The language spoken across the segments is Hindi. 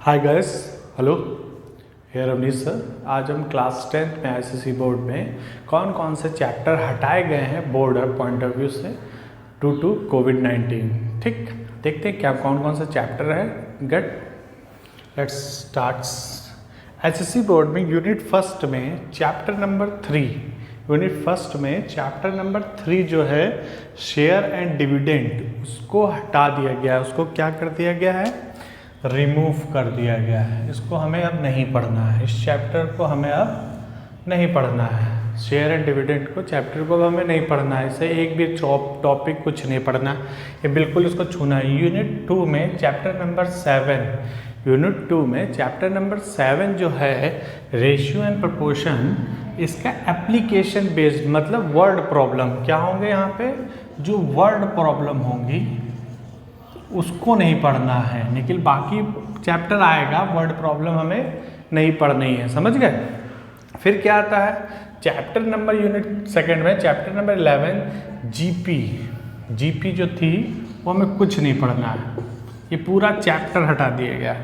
Hi guys, hello, here Avnish sir. आज हम क्लास 10th में आईसीएसई बोर्ड में कौन कौन से चैप्टर हटाए गए हैं बोर्ड पॉइंट ऑफ व्यू से ड्यू टू कोविड-19। ठीक, देखते हैं क्या कौन कौन से चैप्टर है। Get let's starts. ICSE board में यूनिट फर्स्ट में चैप्टर नंबर 3 जो है शेयर एंड डिविडेंड, उसको हटा दिया गया है। उसको क्या कर दिया गया है? रिमूव कर दिया गया है। इसको हमें अब नहीं पढ़ना है। इस चैप्टर को हमें अब नहीं पढ़ना है। शेयर एंड डिविडेंड को चैप्टर को अब हमें नहीं पढ़ना है। इसे एक भी टॉपिक कुछ नहीं पढ़ना, ये बिल्कुल इसको छूना है। यूनिट 2 में चैप्टर नंबर 7 जो है रेशियो एंड प्रोपोर्शन, इसका एप्लीकेशन बेस्ड मतलब वर्ड प्रॉब्लम क्या होंगे यहाँ पे, जो वर्ड प्रॉब्लम होंगी उसको नहीं पढ़ना है। लेकिन बाकी चैप्टर आएगा, वर्ड प्रॉब्लम हमें नहीं पढ़नी है। समझ गए? फिर क्या आता है चैप्टर नंबर यूनिट सेकंड में चैप्टर नंबर 11 जीपी जो थी वो हमें कुछ नहीं पढ़ना है। ये पूरा चैप्टर हटा दिया गया है।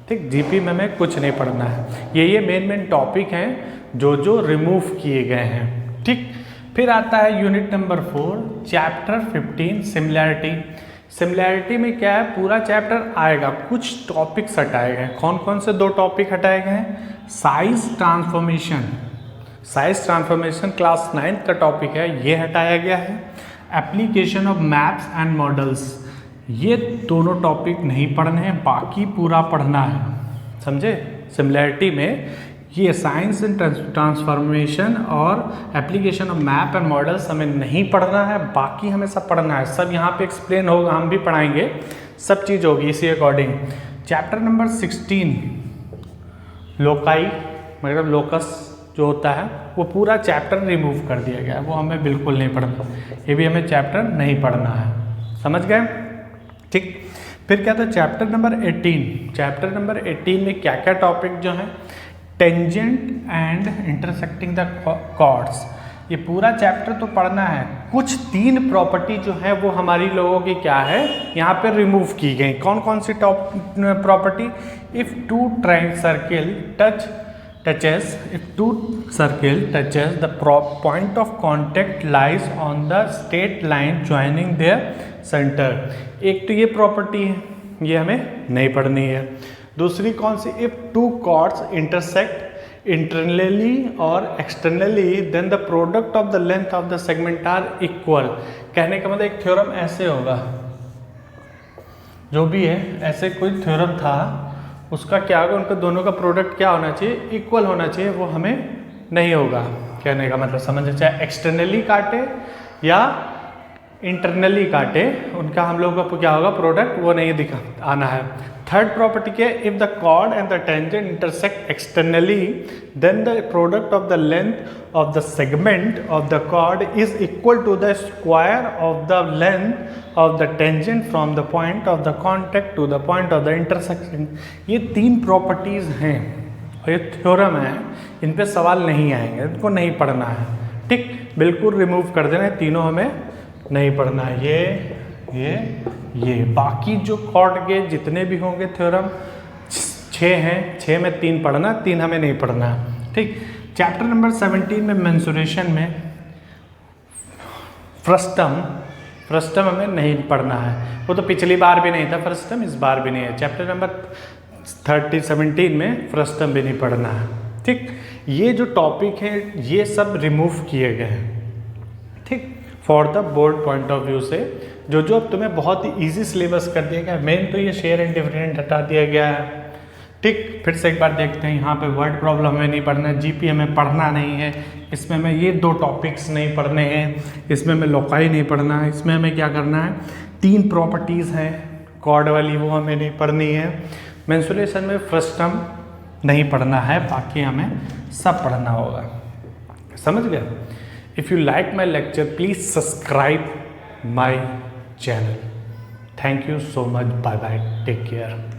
ठीक, जीपी में हमें कुछ नहीं पढ़ना है। ये मेन टॉपिक हैं जो रिमूव किए गए हैं। ठीक, फिर आता है यूनिट नंबर 4 चैप्टर 15 सिमिलैरिटी में क्या है, पूरा चैप्टर आएगा, कुछ टॉपिक्स हटाए गए। कौन कौन से 2 टॉपिक हटाए गए हैं? साइज ट्रांसफॉर्मेशन क्लास 9 का टॉपिक है, ये हटाया गया है। Application of maps and models, ये दोनों टॉपिक नहीं पढ़ने हैं, बाकी पूरा पढ़ना है। समझे? सिमिलैरिटी में ये साइंस एंड ट्रांसफॉर्मेशन और application of map and models हमें नहीं पढ़ना है, बाकी हमें सब पढ़ना है। सब यहाँ पे एक्सप्लेन होगा, हम भी पढ़ाएंगे, सब चीज़ होगी इसी अकॉर्डिंग। चैप्टर नंबर 16 लोकाई मतलब लोकस जो होता है, वो पूरा चैप्टर रिमूव कर दिया गया है, वो हमें बिल्कुल नहीं पढ़ना। ये भी हमें चैप्टर नहीं पढ़ना है। समझ गए? ठीक, फिर क्या था चैप्टर नंबर 18 में क्या क्या टॉपिक जो है, tangent and intersecting the chords, ये पूरा चैप्टर तो पढ़ना है। कुछ 3 प्रॉपर्टी जो है वो हमारी लोगों की क्या है, यहाँ पे रिमूव की गई। कौन कौन सी property? If two circle touches the point of contact lies on the straight line joining their centre. एक तो ये प्रॉपर्टी है, ये हमें नहीं पढ़नी है। दूसरी कौन सी? इफ 2 कॉर्ड्स इंटरसेक्ट इंटरनली और externally then the product of the length of the segment are equal. कहने का मतलब एक थ्योरम ऐसे होगा, जो भी है ऐसे कोई थ्योरम था, उसका क्या होगा, उनका दोनों का प्रोडक्ट क्या होना चाहिए, इक्वल होना चाहिए। वो हमें नहीं होगा। कहने का मतलब समझे, चाहे एक्सटर्नली काटे या इंटरनली काटे, उनका हम लोगों का क्या होगा, प्रोडक्ट वो नहीं दिखा आना है। थर्ड प्रॉपर्टी क्या है? If the chord and the tangent intersect externally then the product of the length of the segment of the chord is equal to the square of the length of the tangent from the point of the contact to the point of the intersection. ये 3 प्रॉपर्टीज हैं और ये थ्योरम है, इन पे सवाल नहीं आएंगे, इनको नहीं पढ़ना है। ठीक, बिल्कुल रिमूव कर देना है, तीनों हमें नहीं पढ़ना है। ये बाकी जो कॉर्ड के जितने भी होंगे थ्योरम 6 हैं, 6 में 3 पढ़ना, 3 हमें नहीं पढ़ना है। ठीक, चैप्टर नंबर 17 में मेंसुरेशन में फ्रस्टम हमें नहीं पढ़ना है। वो तो पिछली बार भी नहीं था फ्रस्टम, इस बार भी नहीं है। चैप्टर नंबर 17 में फ्रस्टम भी नहीं पढ़ना है। ठीक, ये जो टॉपिक हैं ये सब रिमूव किए गए हैं। ठीक, for the board point of view से जो अब तुम्हें बहुत ही ईजी सिलेबस कर दिया गया। मेन तो ये शेयर एंड डिविडेंड हटा दिया गया है। ठीक, फिर से एक बार देखते हैं। यहाँ पे वर्ड प्रॉब्लम हमें नहीं पढ़ना है, जीपी हमें पढ़ना नहीं है, इसमें हमें ये 2 टॉपिक्स नहीं पढ़ने हैं, इसमें हमें लोकाई नहीं पढ़ना है। इसमें हमें क्या करना है, 3 प्रॉपर्टीज़ हैं कॉर्ड वाली, वो हमें नहीं पढ़नी है। मेंसुरेशन में फ्रस्टम नहीं पढ़ना है, बाकी हमें सब पढ़ना होगा। समझ गए? If you like my lecture, please subscribe my channel. Thank you so much. Bye bye. Take care.